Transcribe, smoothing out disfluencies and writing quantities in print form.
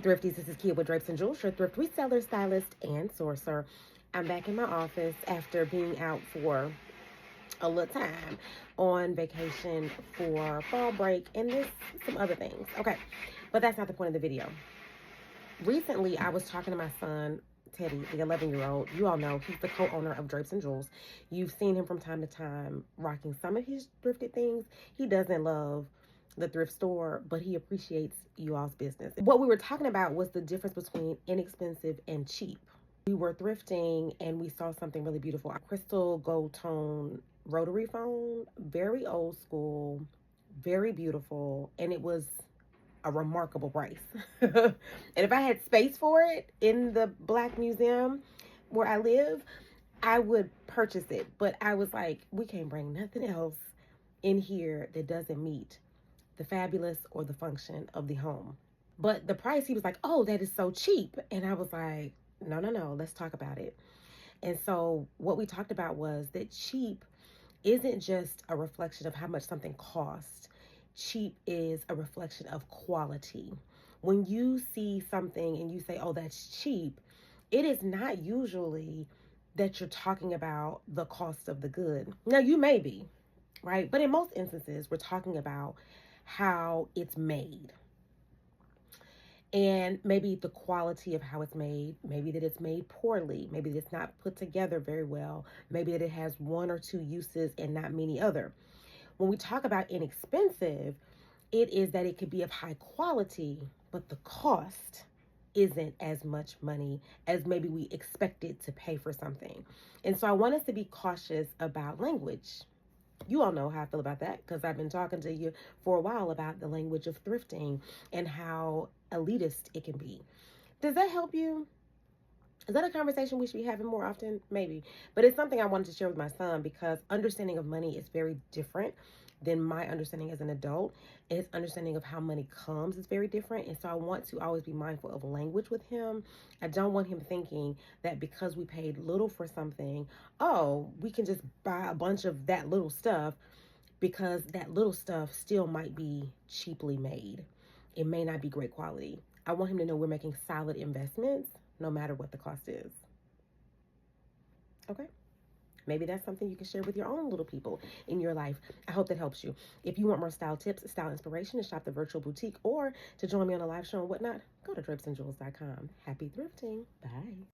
Thrifties, this is Kia with Drapes and Jewels, your thrift reseller, stylist, and sourcer. I'm back in my office after being out for a little time on vacation for fall break and some other things. Okay, but that's not the point of the video. Recently, I was talking to my son, Teddy, the 11-year-old. You all know he's the co-owner of Drapes and Jewels. You've seen him from time to time rocking some of his thrifted things. He doesn't love the thrift store, but he appreciates you all's business. What we were talking about was the difference between inexpensive and cheap. We were thrifting and we saw something really beautiful. A crystal gold tone rotary phone, very old school, very beautiful, and it was a remarkable price. And if I had space for it in the Black Museum where I live, I would purchase it. But I was like, we can't bring nothing else in here that doesn't meet the fabulous or the function of the home. But the price, he was like, oh, that is so cheap. And I was like, no, let's talk about it. And so what we talked about was that cheap isn't just a reflection of how much something costs. Cheap is a reflection of quality. When you see something and you say, oh, that's cheap, it is not usually that you're talking about the cost of the good. Now, you may be, right? But in most instances, we're talking about how it's made. And maybe the quality of how it's made, maybe that it's made poorly, maybe that it's not put together very well, maybe that it has one or two uses and not many other. When we talk about inexpensive, it is that it could be of high quality, but the cost isn't as much money as maybe we expected to pay for something. And so I want us to be cautious about language. You all know how I feel about that because I've been talking to you for a while about the language of thrifting and how elitist it can be. Does that help you? Is that a conversation we should be having more often? Maybe. But it's something I wanted to share with my son because understanding of money is very different than my understanding as an adult. His understanding of how money comes is very different. And so I want to always be mindful of language with him. I don't want him thinking that because we paid little for something, oh, we can just buy a bunch of that little stuff, because that little stuff still might be cheaply made. It may not be great quality. I want him to know we're making solid investments no matter what the cost is. Okay? Maybe that's something you can share with your own little people in your life. I hope that helps you. If you want more style tips, style inspiration, to shop the virtual boutique, or to join me on a live show and whatnot, go to drapesandjewels.com. Happy thrifting. Bye.